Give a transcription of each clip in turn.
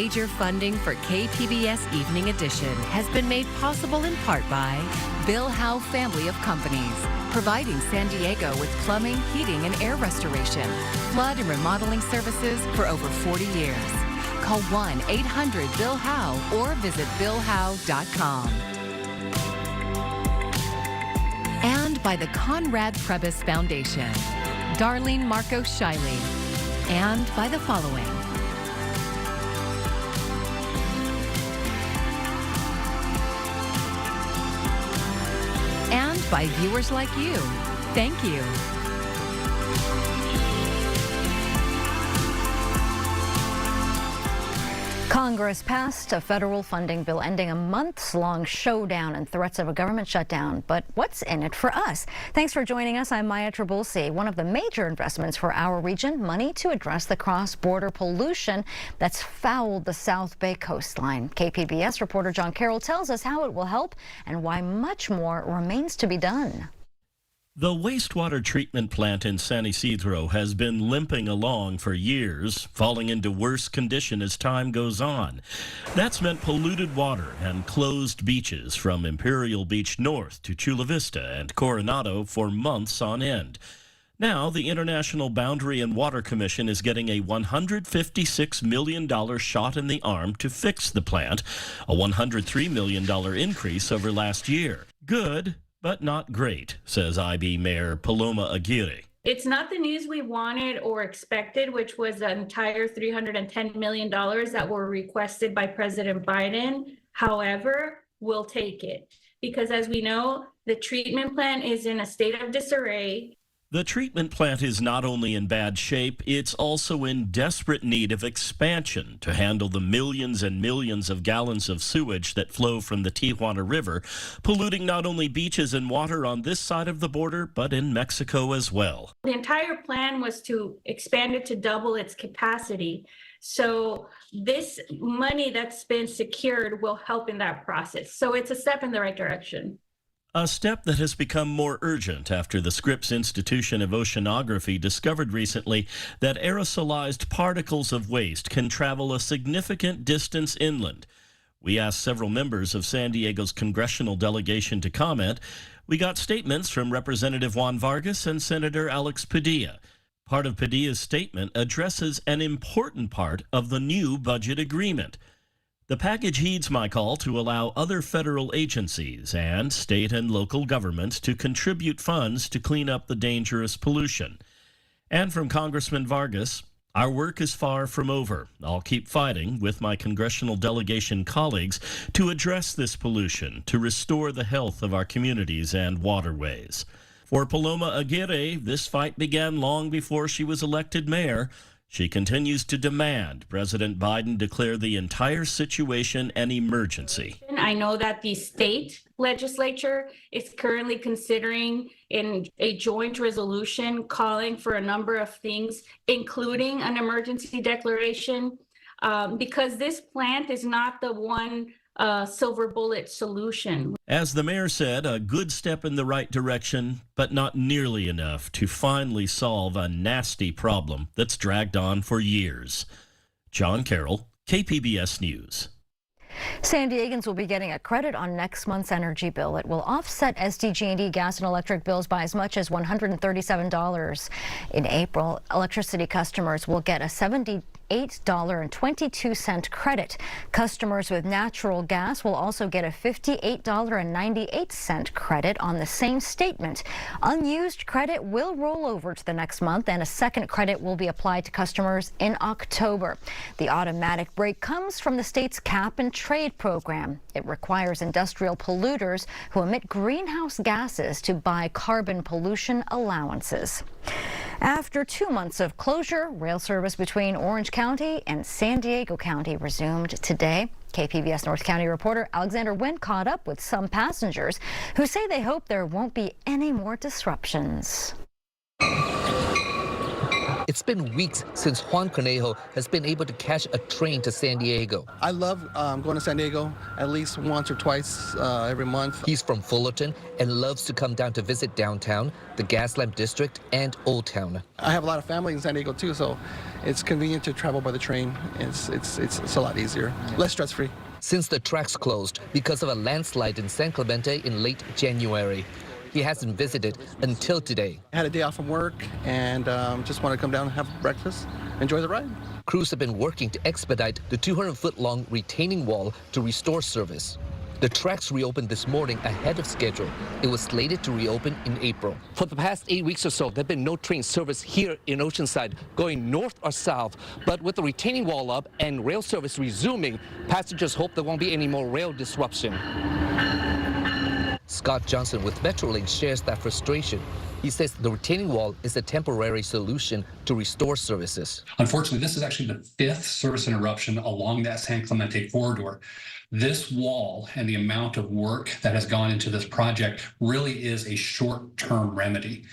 Major funding for KPBS Evening Edition has been made possible in part by Bill Howe Family of Companies, providing San Diego with plumbing, heating, and air restoration, flood and remodeling services for over 40 years. Call 1-800-BILL-HOWE or visit billhowe.com. And by the Conrad Prebys Foundation, Darlene Marco Shiley, and by the following. And by viewers like you. Thank you. Congress passed a federal funding bill ending a months-long showdown and threats of a government shutdown. But what's in it for us? Thanks for joining us. I'm Maya Trabulsi. One of the major investments for our region, money to address the cross-border pollution that's fouled the South Bay coastline. KPBS reporter John Carroll tells us how it will help and why much more remains to be done. The wastewater treatment plant in San Isidro has been limping along for years, falling into worse condition as time goes on. That's meant polluted water and closed beaches from Imperial Beach North to Chula Vista and Coronado for months on end. Now, the International Boundary and Water Commission is getting a $156 million shot in the arm to fix the plant, a $103 million increase over last year. Good, but not great, says IB Mayor Paloma Aguirre. It's not the news we wanted or expected, which was the entire $310 million that were requested by President Biden. However, we'll take it because, as we know, the treatment plant is in a state of disarray. The treatment plant is not only in bad shape, it's also in desperate need of expansion to handle the millions and millions of gallons of sewage that flow from the Tijuana River, polluting not only beaches and water on this side of the border, but in Mexico as well. The entire plan was to expand it to double its capacity. So this money that's been secured will help in that process. So it's a step in the right direction. A step that has become more urgent after the Scripps Institution of Oceanography discovered recently that aerosolized particles of waste can travel a significant distance inland. We asked several members of San Diego's congressional delegation to comment. We got statements from Representative Juan Vargas and Senator Alex Padilla. Part of Padilla's statement addresses an important part of the new budget agreement. The package heeds my call to allow other federal agencies and state and local governments to contribute funds to clean up the dangerous pollution. And from Congressman Vargas, our work is far from over. I'll keep fighting with my congressional delegation colleagues to address this pollution, to restore the health of our communities and waterways. For Paloma Aguirre, this fight began long before she was elected mayor. She continues to demand President Biden declare the entire situation an emergency. I know that the state legislature is currently considering in a joint resolution calling for a number of things, including an emergency declaration, because this plant is not the one silver bullet solution. As the mayor said, a good step in the right direction, but not nearly enough to finally solve a nasty problem that's dragged on for years. John Carroll, KPBS News. San Diegans will be getting a credit on next month's energy bill. It will offset SDG&E gas and electric bills by as much as $137. In April, electricity customers will get a $78.22 credit. Customers with natural gas will also get a $58.98 credit on the same statement. Unused credit will roll over to the next month, and a second credit will be applied to customers in October. The automatic break comes from the state's cap and trade program. It requires industrial polluters who emit greenhouse gases to buy carbon pollution allowances. After 2 months of closure, rail service between Orange County and San Diego County resumed today. KPBS North County reporter Alexander Wynn caught up with some passengers who say they hope there won't be any more disruptions. It's been weeks since Juan Cornejo has been able to catch a train to San Diego. I love going to San Diego at least once or twice every month. He's from Fullerton and loves to come down to visit downtown, the Gaslamp District, and Old Town. I have a lot of family in San Diego too, so it's convenient to travel by the train. It's a lot easier, less stress-free. Since the tracks closed because of a landslide in San Clemente in late January, he hasn't visited until today. I had a day off from work and just want to come down and have breakfast, enjoy the ride. Crews have been working to expedite the 200-foot-long retaining wall to restore service. The tracks reopened this morning ahead of schedule. It was slated to reopen in April. For the past 8 weeks or so, there have been no train service here in Oceanside going north or south. But with the retaining wall up and rail service resuming, passengers hope there won't be any more rail disruption. Scott Johnson with Metrolink shares that frustration. He says the retaining wall is a temporary solution to restore services. Unfortunately, this is actually the 5th service interruption along that San Clemente corridor. This wall and the amount of work that has gone into this project really is a short-term remedy.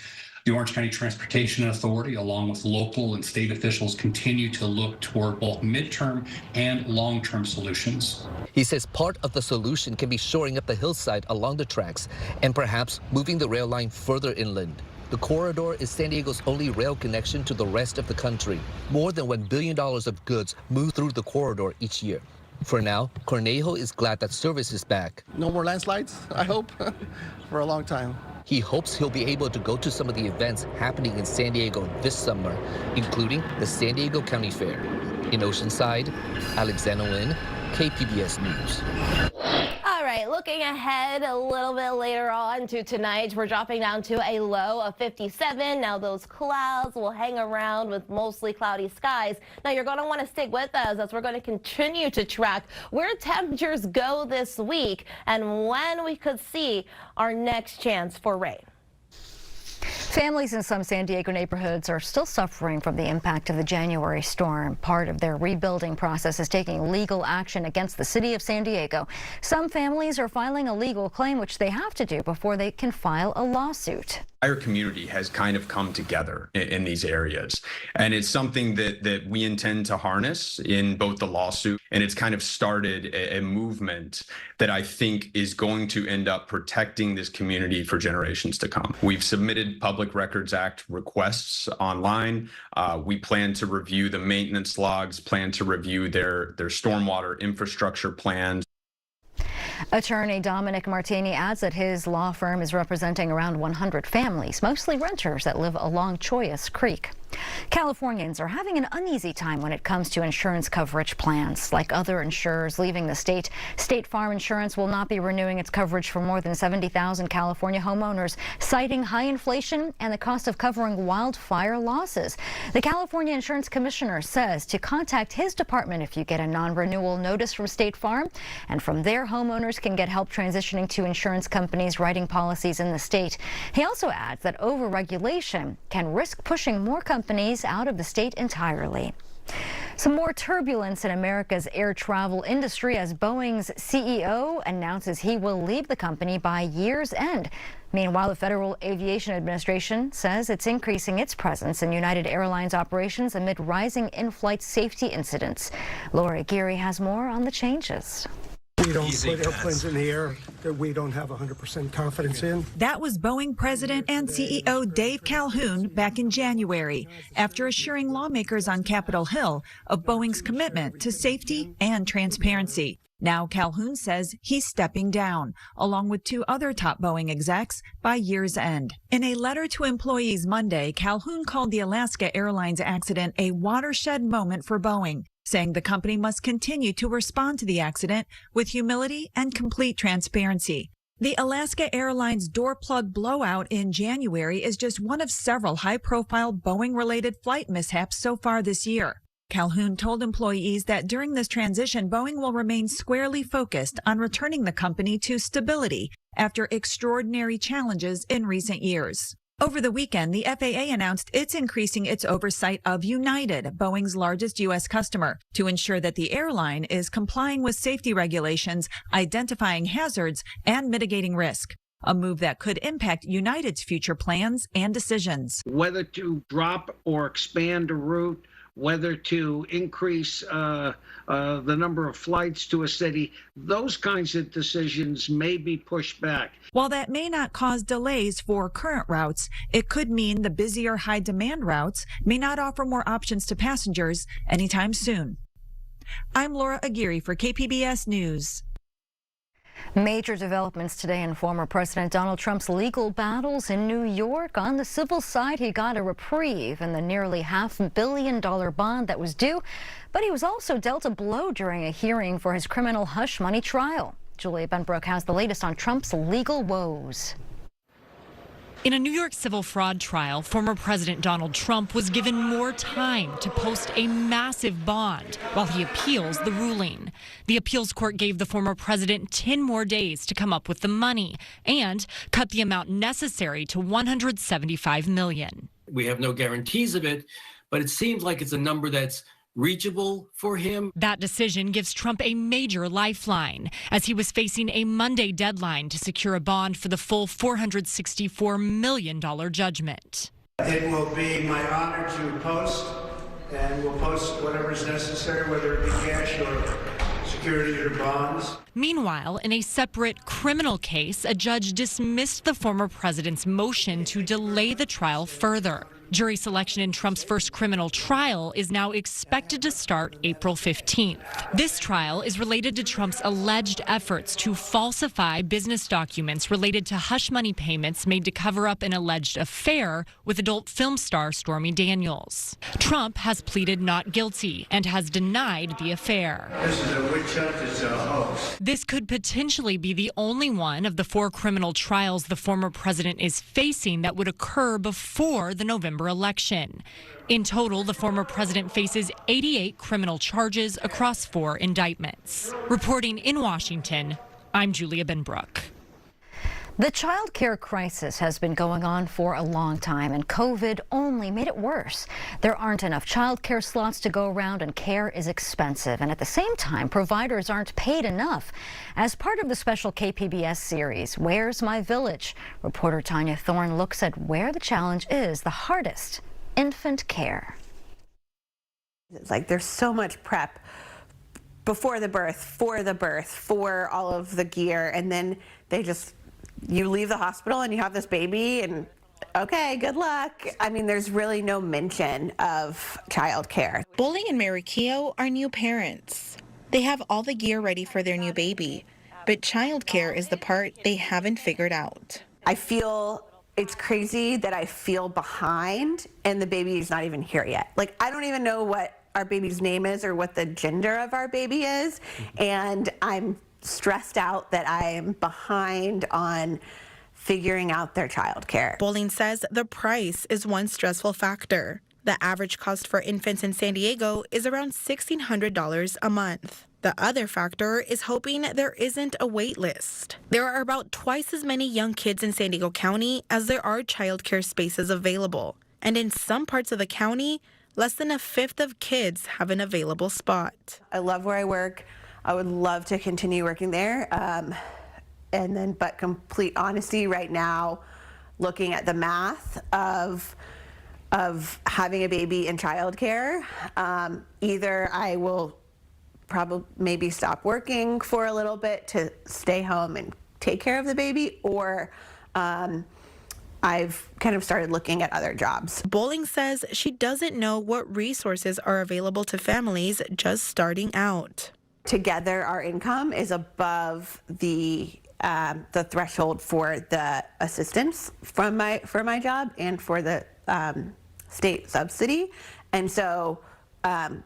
The Orange County Transportation Authority, along with local and state officials, continue to look toward both midterm and long-term solutions. He says part of the solution can be shoring up the hillside along the tracks and perhaps moving the rail line further inland. The corridor is San Diego's only rail connection to the rest of the country. More than $1 billion of goods move through the corridor each year. For now, Cornejo is glad that service is back. No more landslides, I hope, for a long time. He hopes he'll be able to go to some of the events happening in San Diego this summer, including the San Diego County Fair. In Oceanside, Alexander Lin, KPBS News. All right, looking ahead a little bit later on to tonight, we're dropping down to a low of 57. Now those clouds will hang around with mostly cloudy skies. Now you're going to want to stick with us as we're going to continue to track where temperatures go this week and when we could see our next chance for rain. Families in some San Diego neighborhoods are still suffering from the impact of the January storm. Part of their rebuilding process is taking legal action against the city of San Diego. Some families are filing a legal claim, which they have to do before they can file a lawsuit. Our community has kind of come together in these areas, and it's something that we intend to harness in both the lawsuit, and it's kind of started a movement that I think is going to end up protecting this community for generations to come. We've submitted Public Records Act requests online. We plan to review the maintenance logs, plan to review their stormwater infrastructure plans. Attorney Dominic Martini adds that his law firm is representing around 100 families, mostly renters that live along Chollas Creek. Californians are having an uneasy time when it comes to insurance coverage plans. Like other insurers leaving the state, State Farm Insurance will not be renewing its coverage for more than 70,000 California homeowners, citing high inflation and the cost of covering wildfire losses. The California Insurance Commissioner says to contact his department if you get a non-renewal notice from State Farm, and from there, homeowners can get help transitioning to insurance companies writing policies in the state. He also adds that overregulation can risk pushing more companies out of the state entirely. Some more turbulence in America's air travel industry as Boeing's CEO announces he will leave the company by year's end. Meanwhile, the Federal Aviation Administration says it's increasing its presence in United Airlines operations amid rising in-flight safety incidents. Laura Geary has more on the changes. We don't put airplanes in the air that we don't have 100% confidence in. That was Boeing President and CEO Dave Calhoun back in January, after assuring lawmakers on Capitol Hill of Boeing's commitment to safety and transparency. Now Calhoun says he's stepping down, along with 2 other top Boeing execs, by year's end. In a letter to employees Monday, Calhoun called the Alaska Airlines accident a watershed moment for Boeing, saying the company must continue to respond to the accident with humility and complete transparency. The Alaska Airlines door plug blowout in January is just one of several high-profile Boeing-related flight mishaps so far this year. Calhoun told employees that during this transition, Boeing will remain squarely focused on returning the company to stability after extraordinary challenges in recent years. Over the weekend, the FAA announced it's increasing its oversight of United, Boeing's largest U.S. customer, to ensure that the airline is complying with safety regulations, identifying hazards, and mitigating risk. a move that could impact United's future plans and decisions. Whether to drop or expand a route, whether to increase the number of flights to a city, those kinds of decisions may be pushed back. While that may not cause delays for current routes, it could mean the busier high-demand routes may not offer more options to passengers anytime soon. I'm Laura Aguirre for KPBS News. Major developments today in former President Donald Trump's legal battles in New York. On the civil side, he got a reprieve in the nearly $500 million bond that was due, but he was also dealt a blow during a hearing for his criminal hush money trial. Julia Benbrook has the latest on Trump's legal woes. In a New York civil fraud trial, former President Donald Trump was given more time to post a massive bond while he appeals the ruling. The appeals court gave the former president 10 more days to come up with the money and cut the amount necessary to $175 million. We have no guarantees of it, but it seems like it's a number that's reachable for him. That decision gives Trump a major lifeline as he was facing a Monday deadline to secure a bond for the full $464 million judgment. It will be my honor to post, and we'll post whatever is necessary, whether it be cash or security or bonds. Meanwhile, in a separate criminal case, a judge dismissed the former president's motion to delay the trial further. Jury selection in Trump's first criminal trial is now expected to start April 15th. This trial is related to Trump's alleged efforts to falsify business documents related to hush money payments made to cover up an alleged affair with adult film star Stormy Daniels. Trump has pleaded not guilty and has denied the affair. This is a witch hunt, it's a hoax. This could potentially be the only one of the 4 criminal trials the former president is facing that would occur before the November election. In total, the former president faces 88 criminal charges across 4 indictments. Reporting in Washington, I'm Julia Benbrook. The childcare crisis has been going on for a long time, and COVID only made it worse. There aren't enough childcare slots to go around, and care is expensive. And at the same time, providers aren't paid enough. As part of the special KPBS series, Where's My Village? Reporter Tanya Thorne looks at where the challenge is the hardest: infant care. It's like there's so much prep before the birth, for all of the gear, and then you leave the hospital and you have this baby and okay, good luck. I mean, there's really no mention of childcare. Bowling and Mary Keogh are new parents. They have all the gear ready for their new baby, but childcare is the part they haven't figured out. I feel it's crazy that I feel behind and the baby is not even here yet. Like, I don't even know what our baby's name is or what the gender of our baby is, and I'm stressed out that I'm behind on figuring out their childcare. Bowling says the price is one stressful factor. The average cost for infants in San Diego is around $1,600 a month. The other factor is hoping there isn't a wait list. There are about twice as many young kids in San Diego County as there are childcare spaces available. And in some parts of the county, less than 1/5 of kids have an available spot. I love where I work. I would love to continue working there. But complete honesty right now, looking at the math of having a baby in childcare, either I will probably maybe stop working for a little bit to stay home and take care of the baby, or I've kind of started looking at other jobs. Bowling says she doesn't know what resources are available to families just starting out. Together, our income is above the threshold for the assistance for my job and for the state subsidy, and so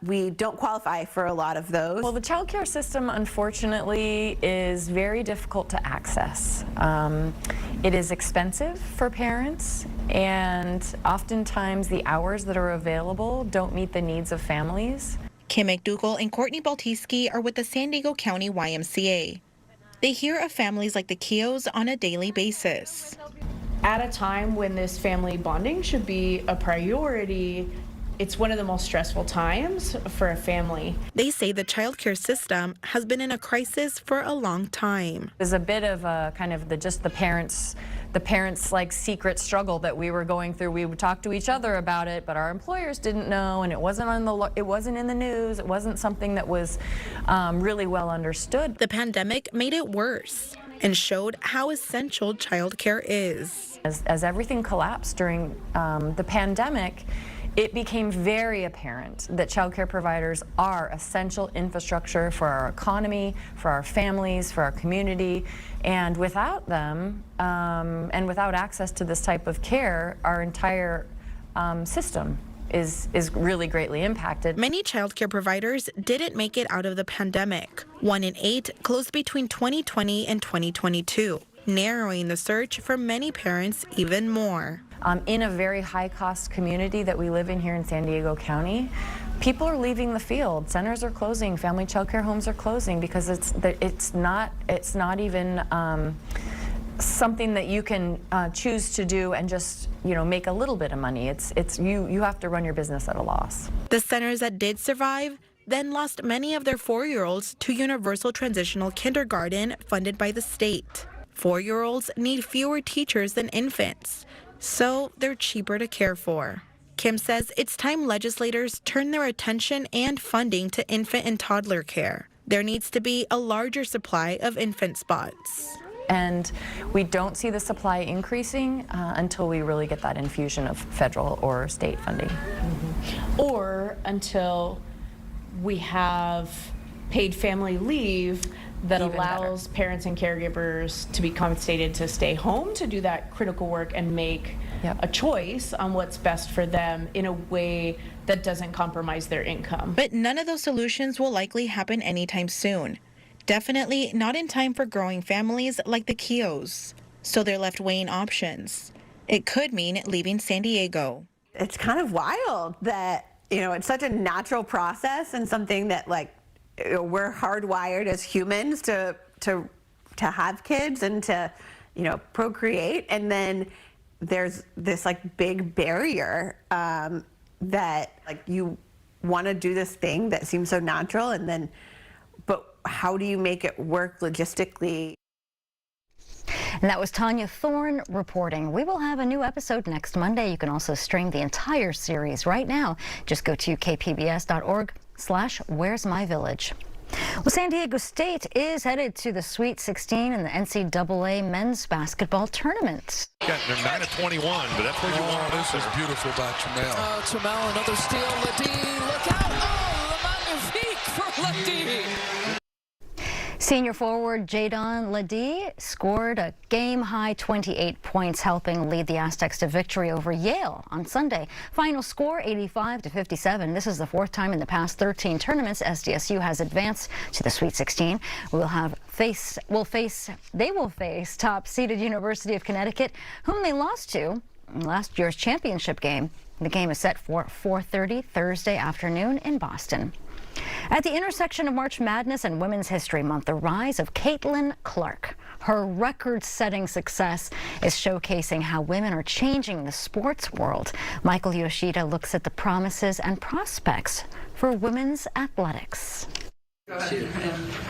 we don't qualify for a lot of those. Well, the child care system, unfortunately, is very difficult to access. It is expensive for parents, and oftentimes the hours that are available don't meet the needs of families. Kim McDougall and Courtney Baltiski are with the San Diego County YMCA. They hear of families like the Keoghs on a daily basis. At a time when this family bonding should be a priority, it's one of the most stressful times for a family. They say the childcare system has been in a crisis for a long time. There's a bit of a kind of the parents like secret struggle that we were going through. We would talk to each other about it, but our employers didn't know, and it wasn't in the news. It wasn't something that was really well understood. The pandemic made it worse and showed how essential childcare is. As everything collapsed during the pandemic, it became very apparent that childcare providers are essential infrastructure for our economy, for our families, for our community, and without them, and without access to this type of care, our entire system is really greatly impacted. Many childcare providers didn't make it out of the pandemic. 1 in 8 closed between 2020 and 2022, narrowing the search for many parents even more. In a very high-cost community that we live in here in San Diego County, people are leaving the field. Centers are closing. Family child care homes are closing because it's not even something that you can choose to do and just make a little bit of money. You have to run your business at a loss. The centers that did survive then lost many of their 4-year-olds to universal transitional kindergarten funded by the state. 4-year-olds need fewer teachers than infants, so they're cheaper to care for. Kim says it's time legislators turn their attention and funding to infant and toddler care. There needs to be a larger supply of infant spots. And we don't see the supply increasing until we really get that infusion of federal or state funding. Or until we have paid family leave that Even allows parents and caregivers to be compensated to stay home to do that critical work and make a choice on what's best for them in a way that doesn't compromise their income. But none of those solutions will likely happen anytime soon. Definitely not in time for growing families like the Keoghs. So they're left weighing options. It could mean leaving San Diego. It's kind of wild that, it's such a natural process and something that we're hardwired as humans to have kids and to procreate, and then there's this big barrier that you want to do this thing that seems so natural, and then but how do you make it work logistically? And that was Tanya Thorne reporting. We will have a new episode next Monday. You can also stream the entire series right now. Just go to kpbs.org/Where's My Village. Well, San Diego State is headed to the Sweet 16 in the NCAA men's basketball tournament. They're 9-21, but that's where you want to. This is beautiful by Trammell. Trammell, another steal. Ledee, look out. Oh, the magnifique for Ledee. Senior forward Jadon Ledee scored a game-high 28 points, helping lead the Aztecs to victory over Yale on Sunday. Final score 85-57. This is the 4th time in the past 13 tournaments SDSU has advanced to the Sweet 16. They will face top-seeded University of Connecticut, whom they lost to in last year's championship game. The game is set for 4:30 Thursday afternoon in Boston. At the intersection of March Madness and Women's History Month, the rise of Caitlin Clark. Her record-setting success is showcasing how women are changing the sports world. Michael Yoshida looks at the promises and prospects for women's athletics.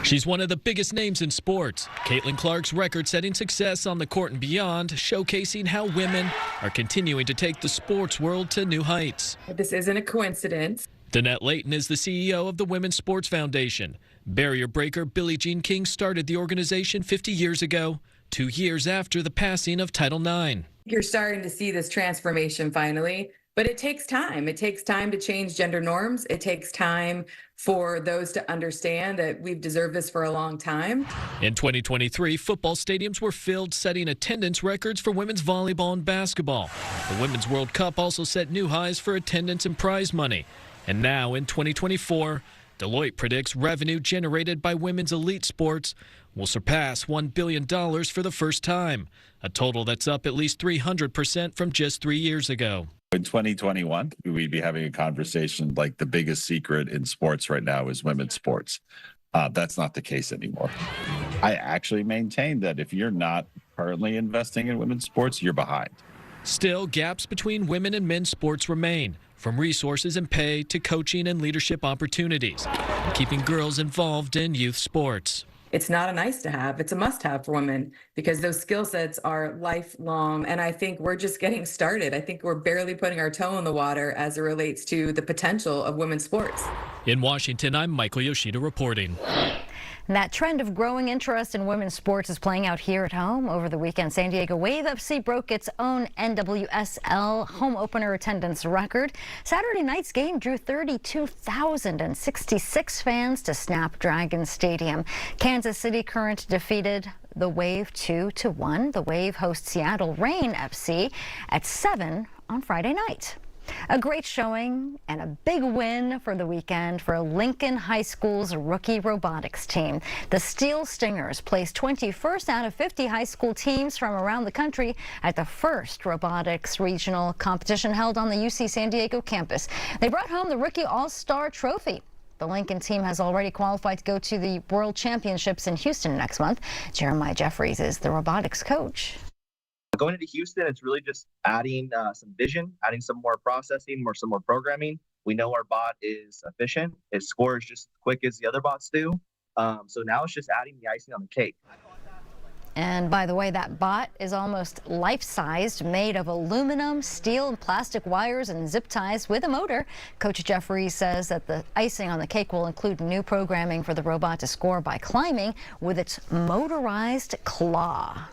She's one of the biggest names in sports. Caitlin Clark's record-setting success on the court and beyond, showcasing how women are continuing to take the sports world to new heights. This isn't a coincidence. Danette Layton is the CEO of the Women's Sports Foundation. Barrier breaker Billie Jean King started the organization 50 years ago, 2 years after the passing of Title IX. You're starting to see this transformation finally, but it takes time. It takes time to change gender norms. It takes time for those to understand that we've deserved this for a long time. In 2023, football stadiums were filled, setting attendance records for women's volleyball and basketball. The Women's World Cup also set new highs for attendance and prize money. And now in 2024, Deloitte predicts revenue generated by women's elite sports will surpass $1 billion for the first time, a total that's up at least 300% from just 3 years ago. In 2021, we'd be having a conversation like the biggest secret in sports right now is women's sports. That's not the case anymore. I actually maintain that if you're not currently investing in women's sports, you're behind. Still, gaps between women and men's sports remain, from resources and pay to coaching and leadership opportunities, keeping girls involved in youth sports. It's not a nice to have, it's a must have for women because those skill sets are lifelong. And I think we're just getting started. I think we're barely putting our toe in the water as it relates to the potential of women's sports. In Washington, I'm Michael Yoshida reporting. And that trend of growing interest in women's sports is playing out here at home. Over the weekend, San Diego Wave FC broke its own NWSL home opener attendance record. Saturday night's game drew 32,066 fans to Snapdragon Stadium. Kansas City Current defeated the Wave 2-1. The Wave hosts Seattle Reign FC at 7 on Friday night. A great showing and a big win for the weekend for Lincoln High School's rookie robotics team. The Steel Stingers placed 21st out of 50 high school teams from around the country at the first robotics regional competition held on the UC San Diego campus. They brought home the Rookie All-Star Trophy. The Lincoln team has already qualified to go to the World Championships in Houston next month. Jeremiah Jeffries is the robotics coach. Going into Houston, it's really just adding some vision, adding some more processing, some more programming. We know our bot is efficient. It scores just as quick as the other bots do. So now it's just adding the icing on the cake. And by the way, that bot is almost life-sized, made of aluminum, steel, and plastic wires and zip ties with a motor. Coach Jeffries says that the icing on the cake will include new programming for the robot to score by climbing with its motorized claw.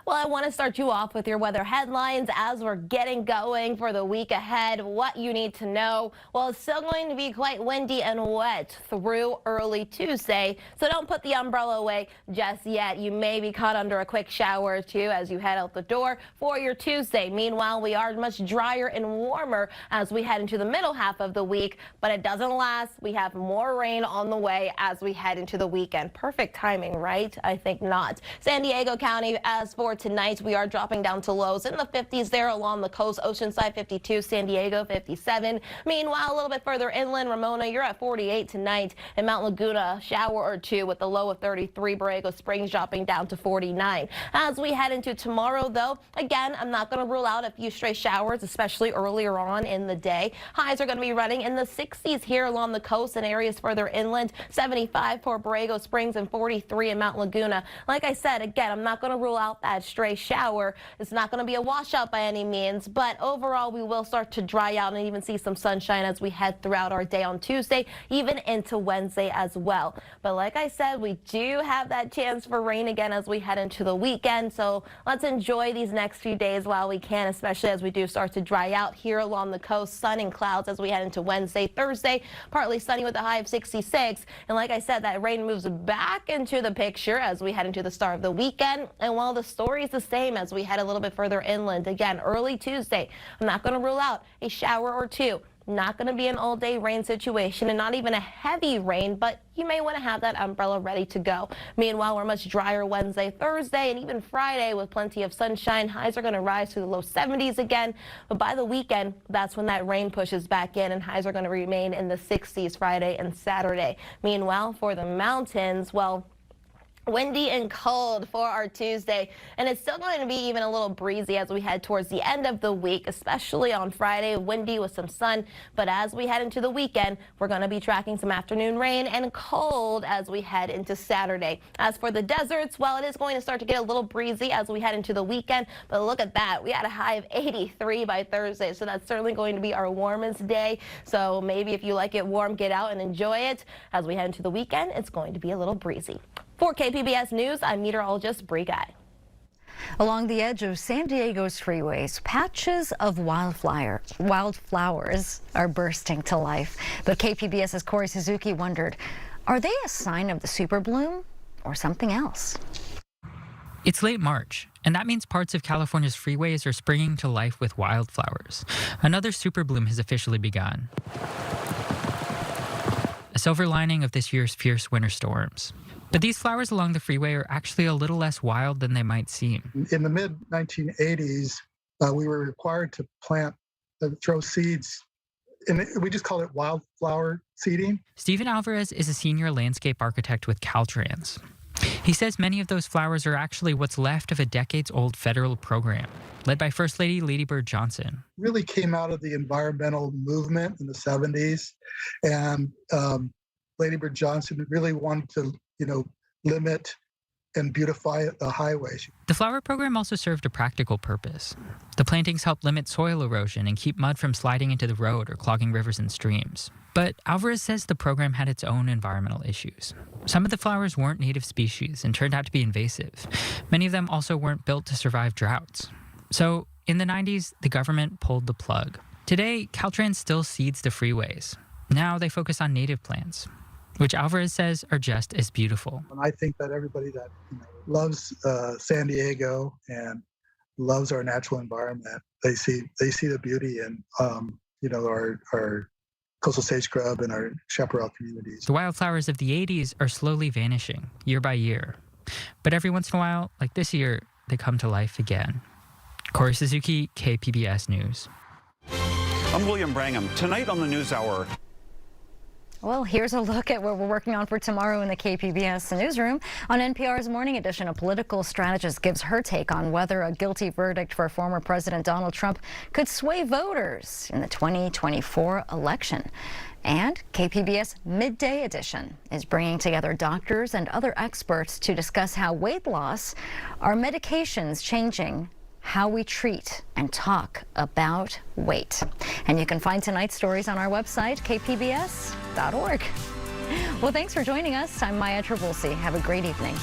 Well, I want to start you off with your weather headlines as we're getting going for the week ahead. What you need to know. Well, it's still going to be quite windy and wet through early Tuesday, so don't put the umbrella away just yet. You may be caught under a quick shower or two as you head out the door for your Tuesday. Meanwhile, we are much drier and warmer as we head into the middle half of the week, but it doesn't last. We have more rain on the way as we head into the weekend. Perfect timing, right? I think not. San Diego County, as for tonight, we are dropping down to lows in the 50s there along the coast. Oceanside 52, San Diego 57. Meanwhile, a little bit further inland, Ramona, you're at 48 tonight. In Mount Laguna, shower or two with a low of 33. Borrego Springs dropping down to 49. As we head into tomorrow, though, again, I'm not going to rule out a few stray showers, especially earlier on in the day. Highs are going to be running in the 60s here along the coast and areas further inland. 75 for Borrego Springs and 43 in Mount Laguna. Like I said, again, I'm not going to rule out that stray shower. It's not going to be a washout by any means, but overall we will start to dry out and even see some sunshine as we head throughout our day on Tuesday, even into Wednesday as well. But like I said, we do have that chance for rain again as we head into the weekend, so let's enjoy these next few days while we can, especially as we do start to dry out here along the coast. Sun and clouds as we head into Wednesday, Thursday, partly sunny with a high of 66. And like I said, that rain moves back into the picture as we head into the start of the weekend. And while the story is the same as we head a little bit further inland, again, early Tuesday, I'm not going to rule out a shower or two. Not going to be an all-day rain situation and not even a heavy rain, but you may want to have that umbrella ready to go. Meanwhile, we're much drier Wednesday, Thursday, and even Friday with plenty of sunshine. Highs are going to rise to the low 70s again, but by the weekend, that's when that rain pushes back in and highs are going to remain in the 60s Friday and Saturday. Meanwhile, for the mountains, well, windy and cold for our Tuesday, and it's still going to be even a little breezy as we head towards the end of the week, especially on Friday, windy with some sun. But as we head into the weekend, we're going to be tracking some afternoon rain and cold as we head into Saturday. As for the deserts, well, it is going to start to get a little breezy as we head into the weekend, but look at that. We had a high of 83 by Thursday, so that's certainly going to be our warmest day. So maybe if you like it warm, get out and enjoy it. As we head into the weekend, it's going to be a little breezy. For KPBS News, I'm meteorologist Bree Guy. Along the edge of San Diego's freeways, patches of wildflowers are bursting to life. But KPBS's Corey Suzuki wondered, are they a sign of the super bloom or something else? It's late March, and that means parts of California's freeways are springing to life with wildflowers. Another super bloom has officially begun. A silver lining of this year's fierce winter storms. But these flowers along the freeway are actually a little less wild than they might seem. In the mid-1980s, we were required to throw seeds, and we just call it wildflower seeding. Stephen Alvarez is a senior landscape architect with Caltrans. He says many of those flowers are actually what's left of a decades-old federal program led by First Lady Lady Bird Johnson. Really came out of the environmental movement in the 70s, and Lady Bird Johnson really wanted to, limit and beautify the highways. The flower program also served a practical purpose. The plantings helped limit soil erosion and keep mud from sliding into the road or clogging rivers and streams. But Alvarez says the program had its own environmental issues. Some of the flowers weren't native species and turned out to be invasive. Many of them also weren't built to survive droughts. So in the 90s, the government pulled the plug. Today, Caltrans still seeds the freeways. Now they focus on native plants, which Alvarez says are just as beautiful. And I think that everybody that loves San Diego and loves our natural environment, they see the beauty in our coastal sage scrub and our chaparral communities. The wildflowers of the 80s are slowly vanishing year by year. But every once in a while, like this year, they come to life again. Corey Suzuki, KPBS News. I'm William Brangham. Tonight on the NewsHour. Well, here's a look at what we're working on for tomorrow in the KPBS newsroom. On NPR's Morning Edition, a political strategist gives her take on whether a guilty verdict for former President Donald Trump could sway voters in the 2024 election. And KPBS Midday Edition is bringing together doctors and other experts to discuss how weight loss are medications changing how we treat and talk about weight. And you can find tonight's stories on our website, kpbs.org. Well, thanks for joining us. I'm Maya Trabulsi. Have a great evening.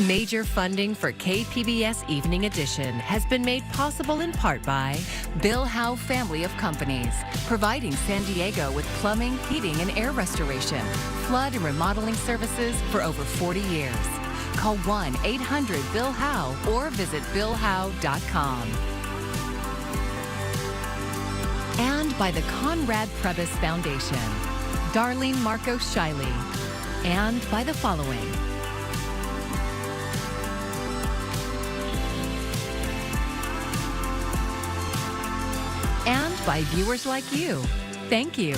Major funding for KPBS Evening Edition has been made possible in part by Bill Howe Family of Companies, providing San Diego with plumbing, heating, and air restoration, flood and remodeling services for over 40 years. Call 1-800-BILL-HOWE or visit BillHowe.com. And by the Conrad Prebys Foundation, Darlene Marco Shiley, and by the following. And by viewers like you. Thank you.